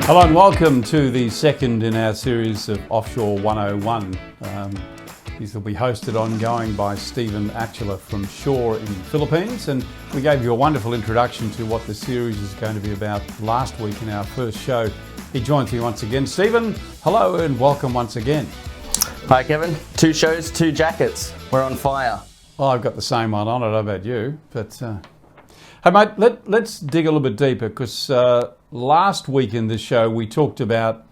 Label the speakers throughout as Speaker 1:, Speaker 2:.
Speaker 1: Hello and welcome to the second in our series of Offshore 101. These will be hosted ongoing by Stephen Atcheler from Shore in the Philippines, and we gave you a wonderful introduction to what the series is going to be about last week in our first show. He joins me once again. Stephen, hello and welcome once again.
Speaker 2: Hi Kevin, 2 shows, 2 jackets. We're on fire.
Speaker 1: Well, I've got the same one on, I don't know about you, but hey mate, let's dig a little bit deeper, because last week in this show we talked about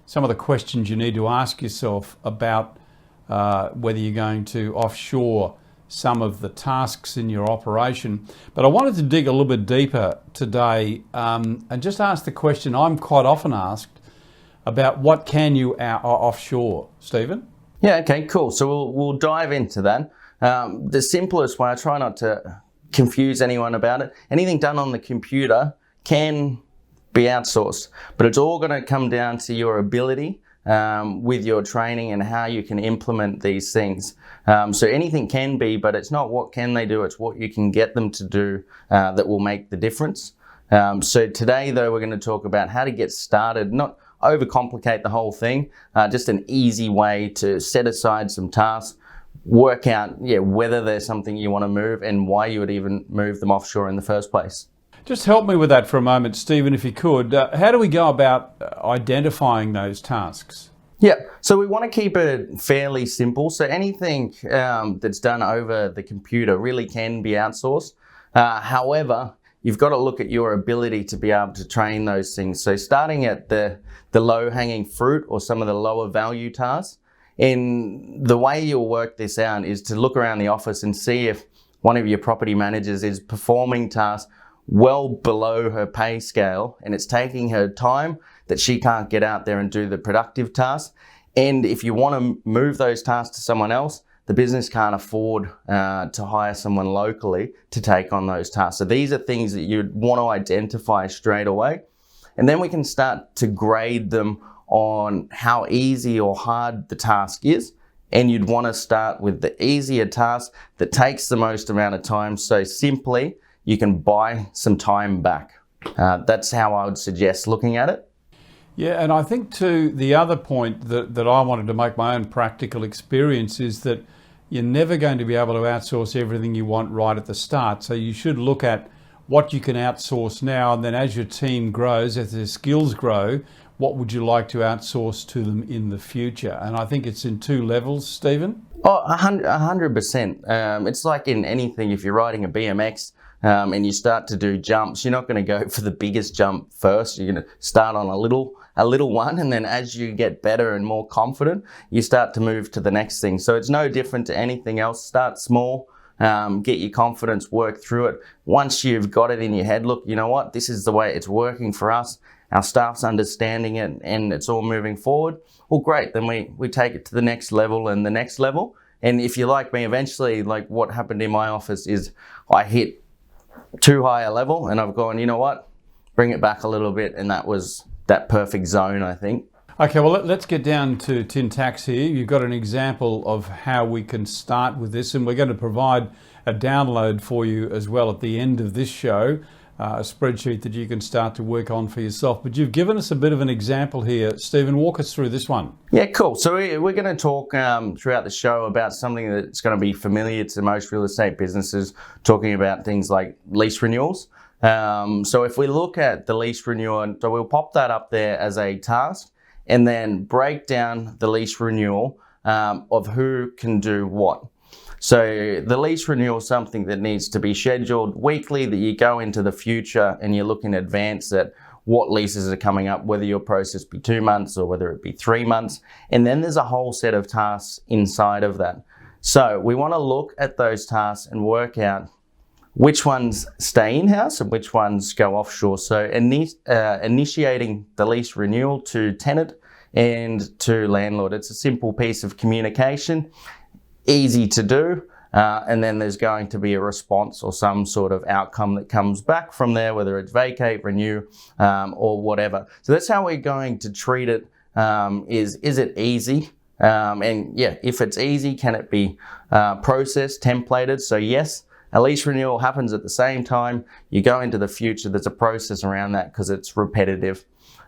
Speaker 1: some of the questions you need to ask yourself about whether you're going to offshore some of the tasks in your operation. But I wanted to dig a little bit deeper today and just ask the question I'm quite often asked about: what can you offshore, Stephen?
Speaker 2: Yeah, okay, cool. So we'll dive into that. The simplest way, I try not to confuse anyone about it. Anything done on the computer can be outsourced, but it's all going to come down to your ability with your training and how you can implement these things. So anything can be, but it's not what can they do, it's what you can get them to do that will make the difference. So today though, we're going to talk about how to get started, not overcomplicate the whole thing, just an easy way to set aside some tasks, work out whether there's something you want to move and why you would even move them offshore in the first place.
Speaker 1: Just help me with that for a moment, Stephen, if you could. How do we go about identifying those tasks?
Speaker 2: Yeah, so we want to keep it fairly simple. So anything that's done over the computer really can be outsourced. However, you've got to look at your ability to be able to train those things. So starting at the low-hanging fruit or some of the lower value tasks, and the way you'll work this out is to look around the office and see if one of your property managers is performing tasks well below her pay scale and it's taking her time that she can't get out there and do the productive tasks. And if you want to move those tasks to someone else, the business can't afford to hire someone locally to take on those tasks. So these are things that you'd want to identify straight away. And then we can start to grade them on how easy or hard the task is. And you'd want to start with the easier task that takes the most amount of time. So simply, you can buy some time back. That's how I would suggest looking at it.
Speaker 1: Yeah, and I think too, the other point that I wanted to make my own practical experience is that you're never going to be able to outsource everything you want right at the start. So you should look at what you can outsource now, and then as your team grows, as their skills grow, what would you like to outsource to them in the future? And I think it's in 2 levels, Stephen.
Speaker 2: Oh, 100%. It's like in anything, if you're riding a BMX, and you start to do jumps, you're not going to go for the biggest jump first. You're going to start on a little one, and then as you get better and more confident, you start to move to the next thing. So it's no different to anything else. Start small, get your confidence, work through it. Once you've got it in your head, look, you know what, this is the way it's working for us. Our staff's understanding it and it's all moving forward. Well, great. Then we take it to the next level and the next level. And if you're like me, eventually, like what happened in my office is I hit too high a level and I've gone, you know what, bring it back a little bit, and that was that perfect zone, I think.
Speaker 1: Okay, well, let's get down to tin tacks here. You've got an example of how we can start with this, and we're going to provide a download for you as well at the end of this show, a spreadsheet that you can start to work on for yourself. But you've given us a bit of an example here. Stephen, walk us through this one. Yeah,
Speaker 2: cool. So we're going to talk throughout the show about something that's going to be familiar to most real estate businesses, talking about things like lease renewals. So if we look at the lease renewal, so we'll pop that up there as a task and then break down the lease renewal of who can do what. So the lease renewal is something that needs to be scheduled weekly, that you go into the future and you look in advance at what leases are coming up, whether your process be 2 months or whether it be 3 months. And then there's a whole set of tasks inside of that. So we want to look at those tasks and work out which ones stay in-house and which ones go offshore. So initiating the lease renewal to tenant and to landlord. It's a simple piece of communication, easy to do, and then there's going to be a response or some sort of outcome that comes back from there, whether it's vacate, renew, or whatever. So that's how we're going to treat it. Is it easy? And yeah, if it's easy, can it be processed, templated? So yes, a lease renewal happens at the same time. You go into the future, there's a process around that because it's repetitive.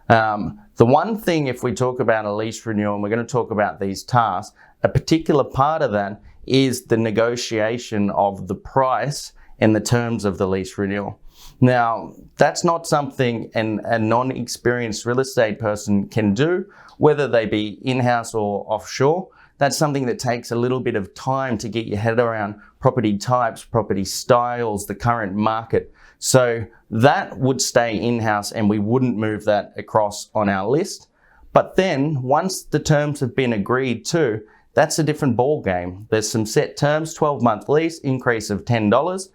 Speaker 2: The one thing, if we talk about a lease renewal, and we're going to talk about these tasks, a particular part of that is the negotiation of the price and the terms of the lease renewal. Now, that's not something a non-experienced real estate person can do, whether they be in-house or offshore. That's something that takes a little bit of time to get your head around property types, property styles, the current market. So that would stay in-house and we wouldn't move that across on our list. But then once the terms have been agreed to, that's a different ball game. There's some set terms, 12-month lease, increase of $10.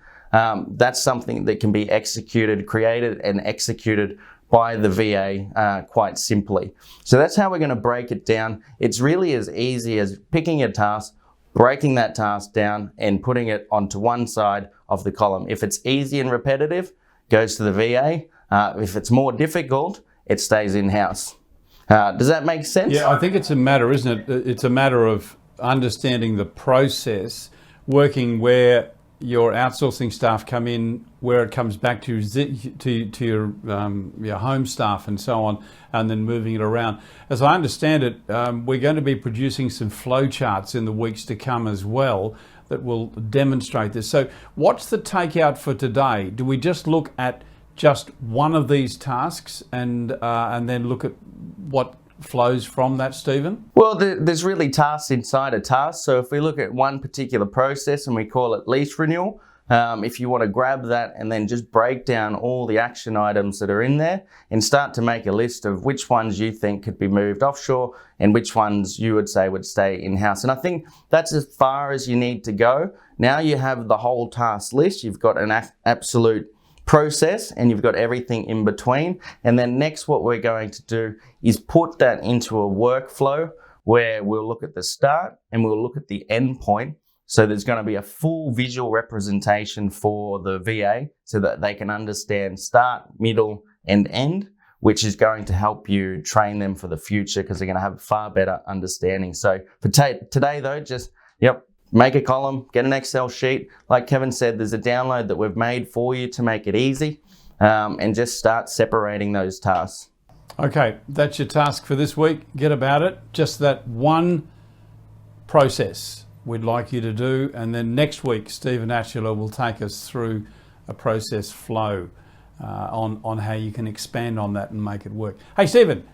Speaker 2: That's something that can be created and executed by the VA quite simply. So that's how we're going to break it down. It's really as easy as picking a task, breaking that task down and putting it onto one side of the column. If it's easy and repetitive, goes to the VA. If it's more difficult, it stays in-house. Does that make sense?
Speaker 1: Yeah, I think it's a matter, isn't it? It's a matter of understanding the process, working where your outsourcing staff come in, where it comes back to your home staff and so on, and then moving it around. As I understand it, we're going to be producing some flow charts in the weeks to come as well that will demonstrate this. So what's the takeout for today? Do we just look at just one of these tasks and then look at what flows from that, Stephen?
Speaker 2: Well, there's really tasks inside a task. So if we look at one particular process and we call it lease renewal, if you want to grab that and then just break down all the action items that are in there and start to make a list of which ones you think could be moved offshore and which ones you would say would stay in-house. And I think that's as far as you need to go. Now you have the whole task list. You've got an absolute process and you've got everything in between. And then next what we're going to do is put that into a workflow where we'll look at the start and we'll look at the end point. So there's going to be a full visual representation for the VA so that they can understand start, middle and end, which is going to help you train them for the future because they're going to have a far better understanding. So for today though, just make a column, get an Excel sheet. Like Kevin said, there's a download that we've made for you to make it easy and just start separating those tasks.
Speaker 1: Okay, that's your task for this week. Get about it. Just that one process we'd like you to do. And then next week, Stephen Atcheler will take us through a process flow on how you can expand on that and make it work. Hey, Stephen,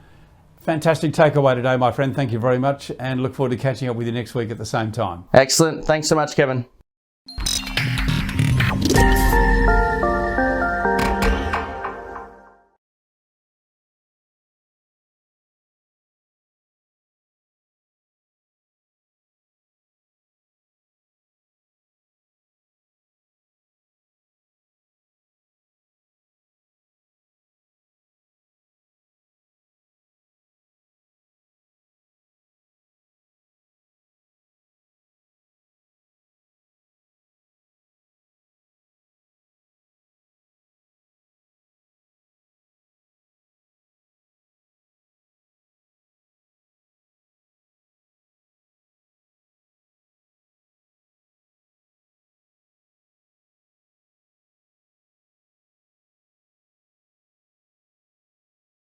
Speaker 1: fantastic takeaway today, my friend. Thank you very much and look forward to catching up with you next week at the same time.
Speaker 2: Excellent. Thanks so much, Kevin.